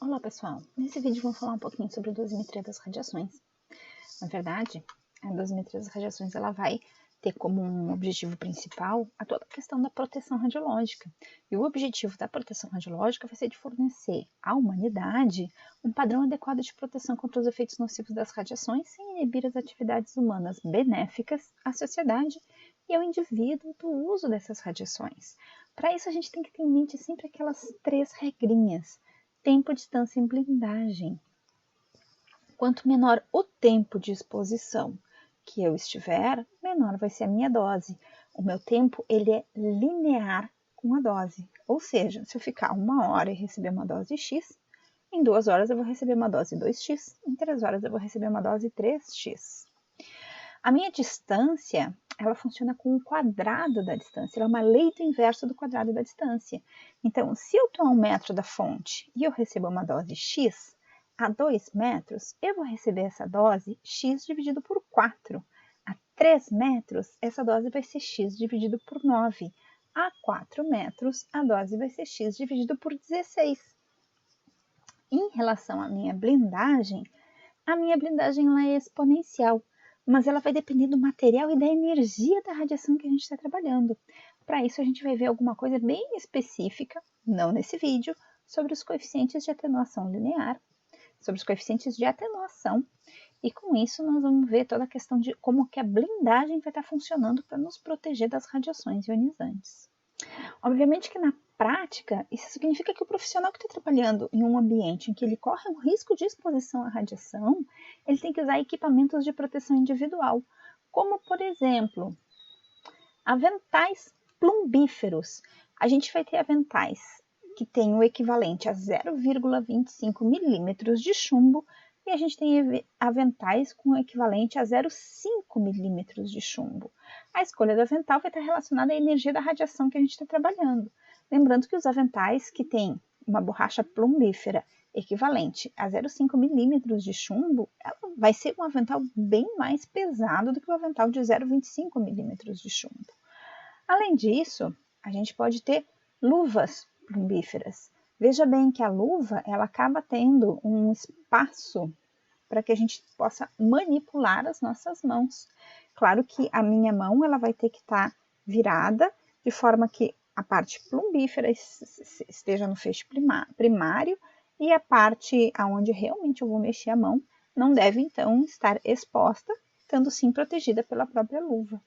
Olá pessoal, nesse vídeo vamos falar um pouquinho sobre a dosimetria das radiações. Na verdade, a dosimetria das radiações ela vai ter como um objetivo principal a toda a questão da proteção radiológica. E o objetivo da proteção radiológica vai ser de fornecer à humanidade um padrão adequado de proteção contra os efeitos nocivos das radiações sem inibir as atividades humanas benéficas à sociedade e ao indivíduo do uso dessas radiações. Para isso a gente tem que ter em mente sempre aquelas 3 regrinhas. Tempo, distância e blindagem. Quanto menor o tempo de exposição que eu estiver, menor vai ser a minha dose. O meu tempo ele é linear com a dose. Ou seja, se eu ficar 1 hora e receber uma dose X, em 2 horas eu vou receber uma dose 2X, em 3 horas eu vou receber uma dose 3X. A minha distância, ela funciona com o quadrado da distância, ela é uma lei do inverso do quadrado da distância. Então, se eu estou a 1 metro da fonte e eu recebo uma dose X, a 2 metros, eu vou receber essa dose X dividido por 4. A 3 metros, essa dose vai ser X dividido por 9. A 4 metros, a dose vai ser X dividido por 16. Em relação à minha blindagem ela é exponencial, mas ela vai depender do material e da energia da radiação que a gente está trabalhando. Para isso, a gente vai ver alguma coisa bem específica, não nesse vídeo, sobre os coeficientes de atenuação linear, sobre os coeficientes de atenuação, e com isso nós vamos ver toda a questão de como que a blindagem vai estar funcionando para nos proteger das radiações ionizantes. Obviamente que na prática, isso significa que o profissional que está trabalhando em um ambiente em que ele corre um risco de exposição à radiação, ele tem que usar equipamentos de proteção individual, como, por exemplo, aventais plumbíferos. A gente vai ter aventais que têm o equivalente a 0,25 milímetros de chumbo e a gente tem aventais com o equivalente a 0,5 milímetros de chumbo. A escolha do avental vai estar relacionada à energia da radiação que a gente está trabalhando. Lembrando que os aventais que têm uma borracha plumbífera equivalente a 0,5 milímetros de chumbo, ela vai ser um avental bem mais pesado do que o avental de 0,25 milímetros de chumbo. Além disso, a gente pode ter luvas plumbíferas. Veja bem que a luva ela acaba tendo um espaço para que a gente possa manipular as nossas mãos. Claro que a minha mão ela vai ter que estar virada de forma que a parte plumbífera esteja no feixe primário e a parte onde realmente eu vou mexer a mão não deve então estar exposta, estando sim protegida pela própria luva.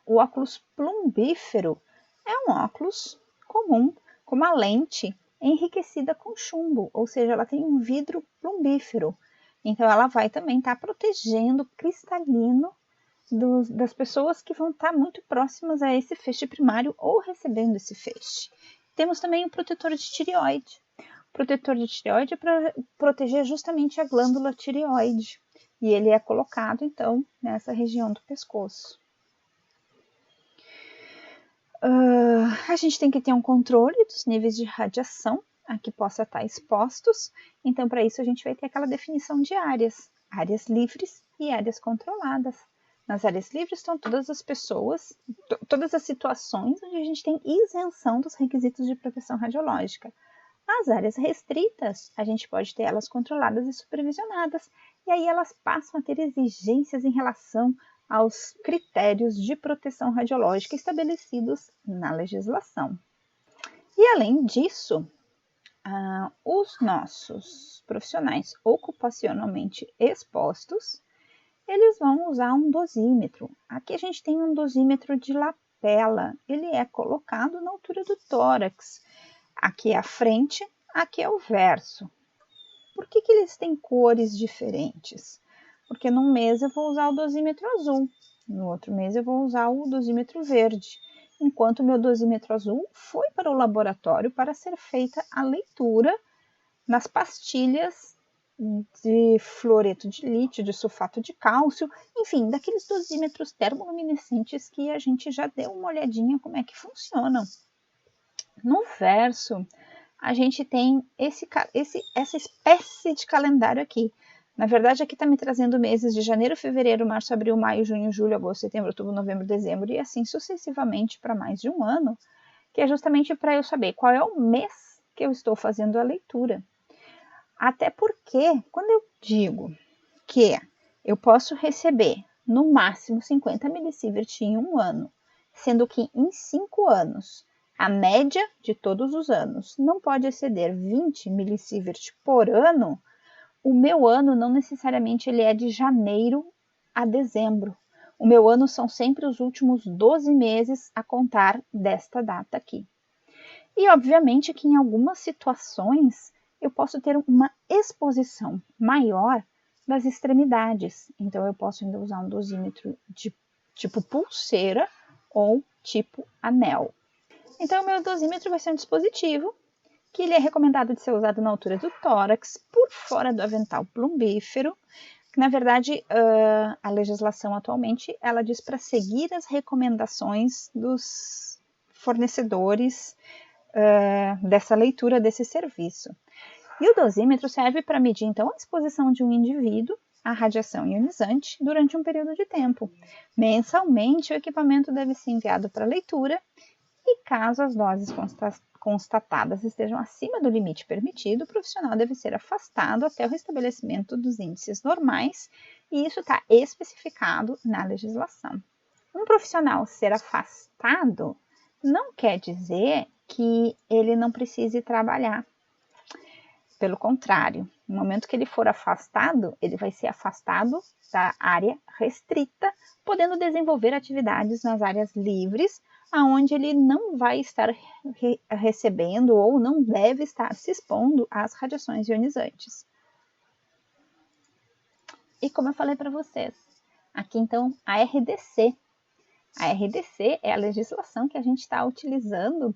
O óculos plumbífero é um óculos comum com uma lente enriquecida com chumbo, ou seja, ela tem um vidro plumbífero. Então, ela vai também estar protegendo o cristalino das pessoas que vão estar muito próximas a esse feixe primário ou recebendo esse feixe. Temos também o protetor de tireoide. O protetor de tireoide é para proteger justamente a glândula tireoide. E ele é colocado, então, nessa região do pescoço. A gente tem que ter um controle dos níveis de radiação a que possa estar expostos. Então, para isso, a gente vai ter aquela definição de áreas livres e áreas controladas. Nas áreas livres estão todas as pessoas, todas as situações onde a gente tem isenção dos requisitos de proteção radiológica. As áreas restritas, a gente pode ter elas controladas e supervisionadas, e aí elas passam a ter exigências em relação aos critérios de proteção radiológica estabelecidos na legislação. E além disso, os nossos profissionais ocupacionalmente expostos, eles vão usar um dosímetro. Aqui a gente tem um dosímetro de lapela, ele é colocado na altura do tórax. Aqui é a frente, aqui é o verso. Por que eles têm cores diferentes? Porque num mês eu vou usar o dosímetro azul, no outro mês eu vou usar o dosímetro verde, enquanto o meu dosímetro azul foi para o laboratório para ser feita a leitura nas pastilhas de fluoreto de lítio, de sulfato de cálcio, enfim, daqueles dosímetros termoluminescentes que a gente já deu uma olhadinha como é que funcionam. No verso, a gente tem essa espécie de calendário aqui. Na verdade, aqui está me trazendo meses de janeiro, fevereiro, março, abril, maio, junho, julho, agosto, setembro, outubro, novembro, dezembro e assim sucessivamente para mais de um ano, que é justamente para eu saber qual é o mês que eu estou fazendo a leitura. Até porque, quando eu digo que eu posso receber no máximo 50 milisievert em um ano, sendo que em 5 anos, a média de todos os anos não pode exceder 20 milisievert por ano, o meu ano não necessariamente ele é de janeiro a dezembro. O meu ano são sempre os últimos 12 meses a contar desta data aqui. E, obviamente, que em algumas situações eu posso ter uma exposição maior das extremidades. Então, eu posso ainda usar um dosímetro de tipo pulseira ou tipo anel. Então, o meu dosímetro vai ser um dispositivo que ele é recomendado de ser usado na altura do tórax, por fora do avental plumbífero. Na verdade, a legislação atualmente, ela diz para seguir as recomendações dos fornecedores dessa leitura desse serviço. E o dosímetro serve para medir, então, a exposição de um indivíduo à radiação ionizante durante um período de tempo. Mensalmente, o equipamento deve ser enviado para leitura e, caso as doses constatadas estejam acima do limite permitido, o profissional deve ser afastado até o restabelecimento dos índices normais, e isso está especificado na legislação. Um profissional ser afastado não quer dizer que ele não precise trabalhar. Pelo contrário, no momento que ele for afastado, ele vai ser afastado da área restrita, podendo desenvolver atividades nas áreas livres, aonde ele não vai estar recebendo ou não deve estar se expondo às radiações ionizantes. E como eu falei para vocês, aqui então a RDC. A RDC é a legislação que a gente está utilizando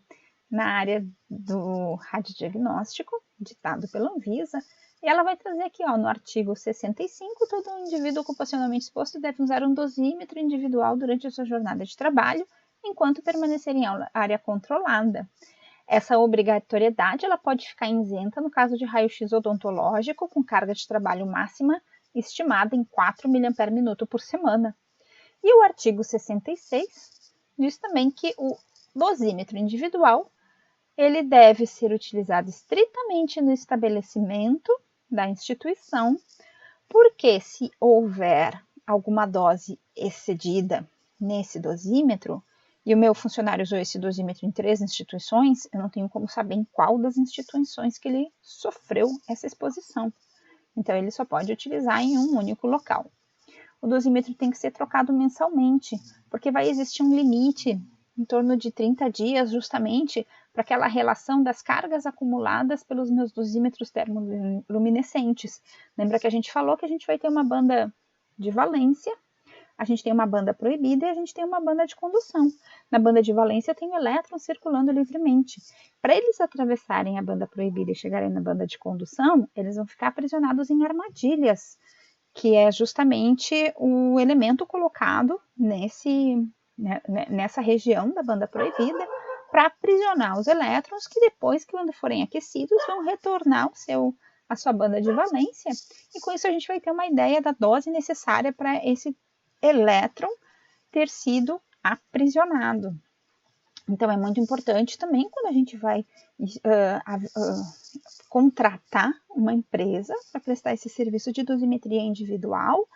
na área do radiodiagnóstico, ditado pela Anvisa, e ela vai trazer aqui, no artigo 65, todo indivíduo ocupacionalmente exposto deve usar um dosímetro individual durante a sua jornada de trabalho, enquanto permanecer em área controlada. Essa obrigatoriedade ela pode ficar isenta no caso de raio-x odontológico com carga de trabalho máxima estimada em 4 mAh por semana. E o artigo 66 diz também que o dosímetro individual ele deve ser utilizado estritamente no estabelecimento da instituição, porque se houver alguma dose excedida nesse dosímetro, e o meu funcionário usou esse dosímetro em 3 instituições, eu não tenho como saber em qual das instituições que ele sofreu essa exposição. Então, ele só pode utilizar em um único local. O dosímetro tem que ser trocado mensalmente, porque vai existir um limite em torno de 30 dias, justamente para aquela relação das cargas acumuladas pelos meus dosímetros termoluminescentes. Lembra que a gente falou que a gente vai ter uma banda de valência, a gente tem uma banda proibida e a gente tem uma banda de condução. Na banda de valência tem elétrons circulando livremente. Para eles atravessarem a banda proibida e chegarem na banda de condução, eles vão ficar aprisionados em armadilhas, que é justamente o elemento colocado nessa região da banda proibida para aprisionar os elétrons que depois, quando forem aquecidos, vão retornar a sua banda de valência. E com isso a gente vai ter uma ideia da dose necessária para esse elétron ter sido aprisionado. Então, é muito importante também quando a gente vai contratar uma empresa para prestar esse serviço de dosimetria individual,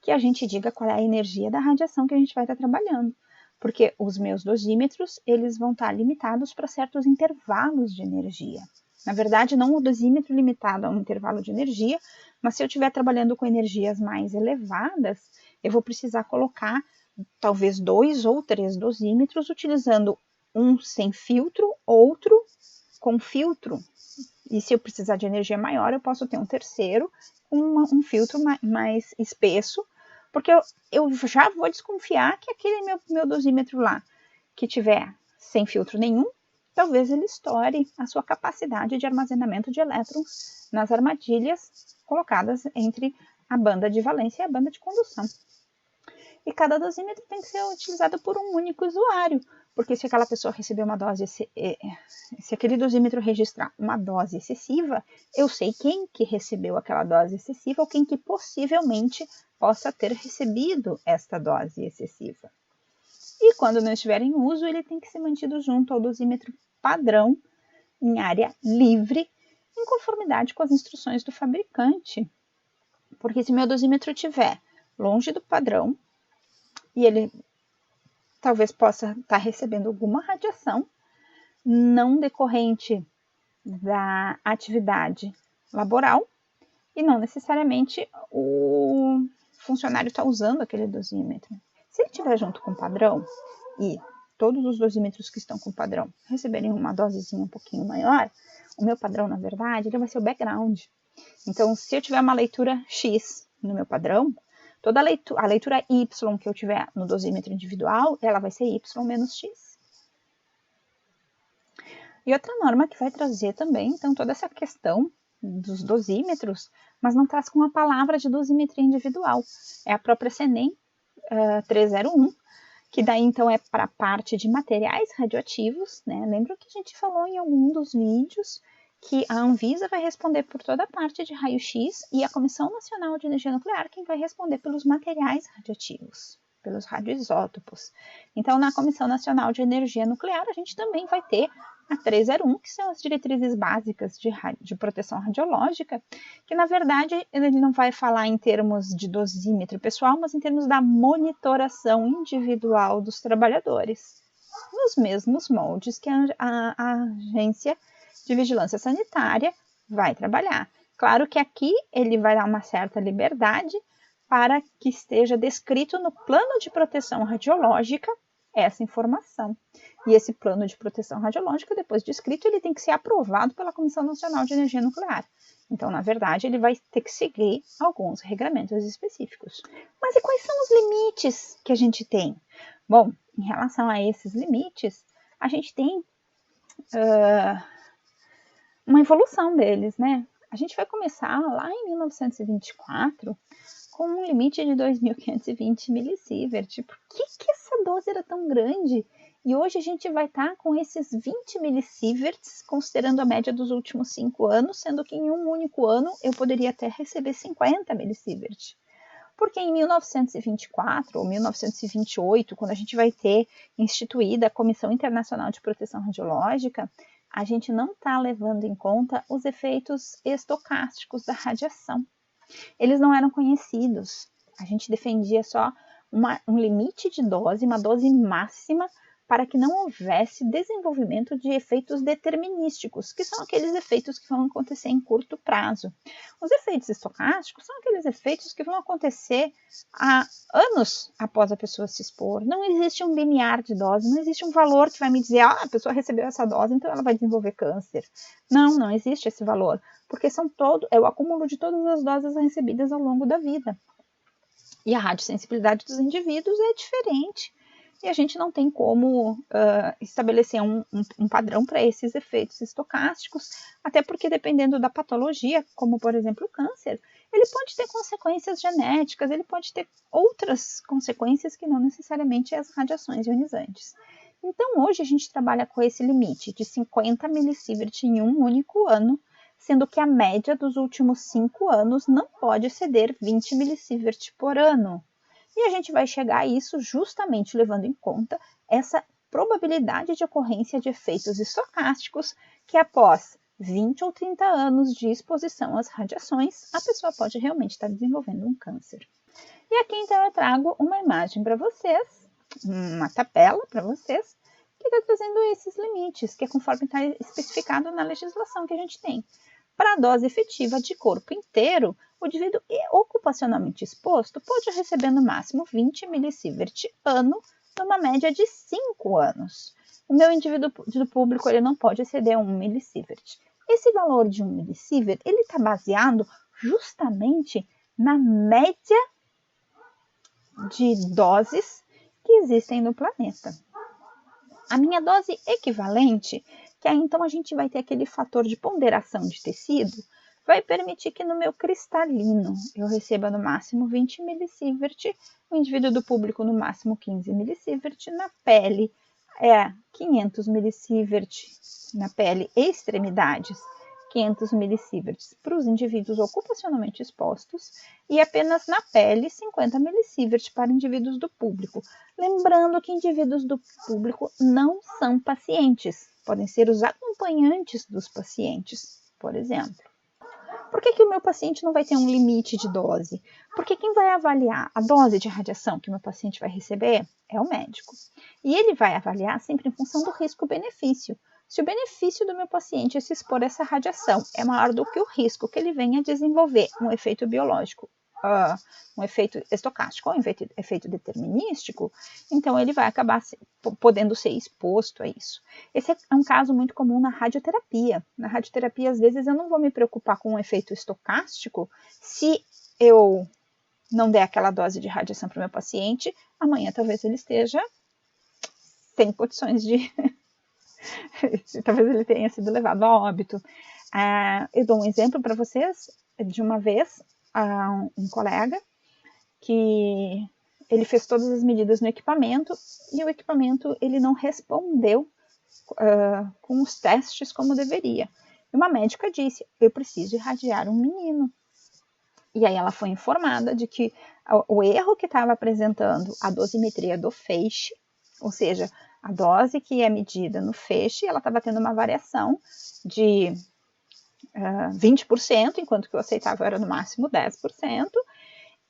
que a gente diga qual é a energia da radiação que a gente vai estar trabalhando. Porque os meus dosímetros, eles vão estar limitados para certos intervalos de energia. Na verdade, não o dosímetro limitado a um intervalo de energia, mas se eu estiver trabalhando com energias mais elevadas, eu vou precisar colocar talvez 2 ou 3 dosímetros, utilizando um sem filtro, outro com filtro. E se eu precisar de energia maior, eu posso ter um terceiro com um filtro mais espesso, porque eu já vou desconfiar que aquele meu dosímetro lá, que tiver sem filtro nenhum, talvez ele estoure a sua capacidade de armazenamento de elétrons nas armadilhas colocadas entre a banda de valência e a banda de condução. E cada dosímetro tem que ser utilizado por um único usuário, porque se aquela pessoa receber uma dose, se aquele dosímetro registrar uma dose excessiva, eu sei quem que recebeu aquela dose excessiva ou quem que possivelmente possa ter recebido esta dose excessiva. E quando não estiver em uso, ele tem que ser mantido junto ao dosímetro padrão em área livre, em conformidade com as instruções do fabricante. Porque se meu dosímetro estiver longe do padrão e ele talvez possa estar recebendo alguma radiação não decorrente da atividade laboral e não necessariamente o funcionário está usando aquele dosímetro. Se ele estiver junto com o padrão e todos os dosímetros que estão com o padrão receberem uma dosezinha um pouquinho maior, o meu padrão, na verdade, ele vai ser o background. Então, se eu tiver uma leitura X no meu padrão, toda a leitura Y que eu tiver no dosímetro individual, ela vai ser Y menos X. E outra norma que vai trazer também, então, toda essa questão dos dosímetros, mas não traz com a palavra de dosimetria individual. É a própria CENEM 301, que daí, então, é para a parte de materiais radioativos, né? Lembra que a gente falou em algum dos vídeos que a Anvisa vai responder por toda a parte de raio-x e a Comissão Nacional de Energia Nuclear quem vai responder pelos materiais radioativos, pelos radioisótopos. Então, na Comissão Nacional de Energia Nuclear, a gente também vai ter a 301, que são as diretrizes básicas de proteção radiológica, que, na verdade, ele não vai falar em termos de dosímetro pessoal, mas em termos da monitoração individual dos trabalhadores, nos mesmos moldes que a Agência de Vigilância Sanitária vai trabalhar. Claro que aqui ele vai dar uma certa liberdade para que esteja descrito no plano de proteção radiológica essa informação. E esse plano de proteção radiológica, depois de escrito, ele tem que ser aprovado pela Comissão Nacional de Energia Nuclear. Então, na verdade, ele vai ter que seguir alguns regramentos específicos. Mas e quais são os limites que a gente tem? Bom, em relação a esses limites, a gente tem uma evolução deles, né? A gente vai começar lá em 1924 com um limite de 2.520 milisievert. Por que essa dose era tão grande? E hoje a gente vai estar com esses 20 millisieverts, considerando a média dos últimos 5 anos, sendo que em um único ano eu poderia até receber 50 millisieverts. Porque em 1924 ou 1928, quando a gente vai ter instituída a Comissão Internacional de Proteção Radiológica, a gente não está levando em conta os efeitos estocásticos da radiação. Eles não eram conhecidos. A gente defendia só um limite de dose, uma dose máxima, para que não houvesse desenvolvimento de efeitos determinísticos, que são aqueles efeitos que vão acontecer em curto prazo. Os efeitos estocásticos são aqueles efeitos que vão acontecer há anos após a pessoa se expor. Não existe um limiar de dose, não existe um valor que vai me dizer, a pessoa recebeu essa dose, então ela vai desenvolver câncer. Não existe esse valor, porque é o acúmulo de todas as doses recebidas ao longo da vida. E a radiosensibilidade dos indivíduos é diferente. E a gente não tem como estabelecer um padrão para esses efeitos estocásticos, até porque dependendo da patologia, como por exemplo o câncer, ele pode ter consequências genéticas, ele pode ter outras consequências que não necessariamente as radiações ionizantes. Então hoje a gente trabalha com esse limite de 50 milisievert em um único ano, sendo que a média dos últimos 5 anos não pode exceder 20 milisievert por ano. E a gente vai chegar a isso justamente levando em conta essa probabilidade de ocorrência de efeitos estocásticos que após 20 ou 30 anos de exposição às radiações, a pessoa pode realmente estar desenvolvendo um câncer. E aqui então eu trago uma imagem para vocês, uma tabela para vocês, que está trazendo esses limites, que é conforme está especificado na legislação que a gente tem. Para a dose efetiva de corpo inteiro, o indivíduo ocupacionalmente exposto pode receber no máximo 20 milisievert ano, numa média de 5 anos. O meu indivíduo público ele não pode exceder 1 milisievert. Esse valor de 1 milisievert ele está baseado justamente na média de doses que existem no planeta. A minha dose equivalente, que aí então a gente vai ter aquele fator de ponderação de tecido, vai permitir que no meu cristalino eu receba no máximo 20 milisievert, o indivíduo do público no máximo 15 milisievert, na pele é 500 milisievert, na pele extremidades, 500 millisieverts para os indivíduos ocupacionalmente expostos e apenas na pele 50 millisieverts para indivíduos do público. Lembrando que indivíduos do público não são pacientes, podem ser os acompanhantes dos pacientes, por exemplo. Por que o meu paciente não vai ter um limite de dose? Porque quem vai avaliar a dose de radiação que o meu paciente vai receber é o médico. E ele vai avaliar sempre em função do risco-benefício. Se o benefício do meu paciente se expor a essa radiação é maior do que o risco que ele venha desenvolver um efeito biológico, um efeito estocástico ou um efeito determinístico, então ele vai acabar podendo ser exposto a isso. Esse é um caso muito comum na radioterapia. Na radioterapia, às vezes, eu não vou me preocupar com um efeito estocástico se eu não der aquela dose de radiação para o meu paciente, amanhã talvez ele esteja sem condições de... talvez ele tenha sido levado a óbito. Eu dou um exemplo para vocês de uma vez, um colega que ele fez todas as medidas no equipamento e o equipamento ele não respondeu com os testes como deveria. E uma médica disse, eu preciso irradiar um menino. E aí ela foi informada de que o erro que estava apresentando a dosimetria do feixe, ou seja, a dose que é medida no feixe, ela estava tendo uma variação de 20%, enquanto que o aceitável era no máximo 10%.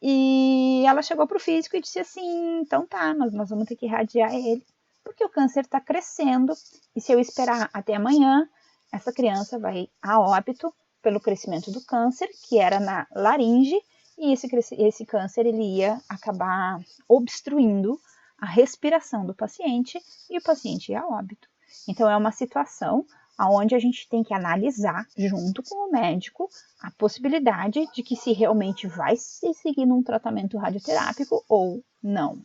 E ela chegou para o físico e disse assim, então tá, nós vamos ter que irradiar ele, porque o câncer está crescendo, e se eu esperar até amanhã, essa criança vai a óbito pelo crescimento do câncer, que era na laringe, e esse câncer ele ia acabar obstruindo a respiração do paciente, e o paciente ia a óbito. Então é uma situação onde a gente tem que analisar, junto com o médico, a possibilidade de que se realmente vai se seguir num tratamento radioterápico ou não.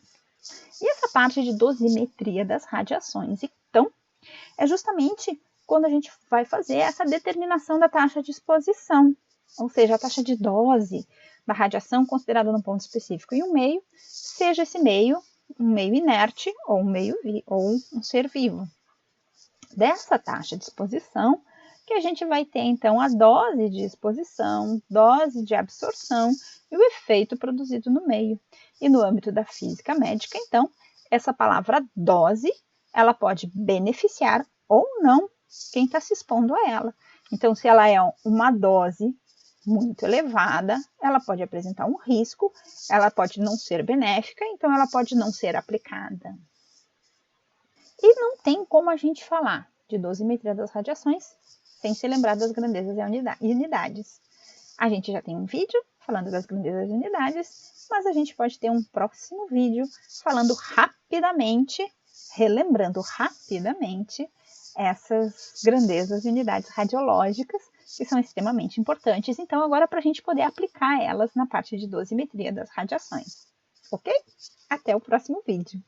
E essa parte de dosimetria das radiações, então, é justamente quando a gente vai fazer essa determinação da taxa de exposição, ou seja, a taxa de dose da radiação considerada num ponto específico em um meio, seja esse meio um meio inerte ou um ser vivo. Dessa taxa de exposição, que a gente vai ter, então, a dose de exposição, dose de absorção e o efeito produzido no meio. E no âmbito da física médica, então, essa palavra dose, ela pode beneficiar ou não quem está se expondo a ela. Então, se ela é uma dose muito elevada, ela pode apresentar um risco, ela pode não ser benéfica, então ela pode não ser aplicada. E não tem como a gente falar de dosimetria das radiações sem se lembrar das grandezas e unidades. A gente já tem um vídeo falando das grandezas e unidades, mas a gente pode ter um próximo vídeo falando rapidamente, relembrando rapidamente essas grandezas e unidades radiológicas que são extremamente importantes. Então, agora para a gente poder aplicar elas na parte de dosimetria das radiações. Ok? Até o próximo vídeo.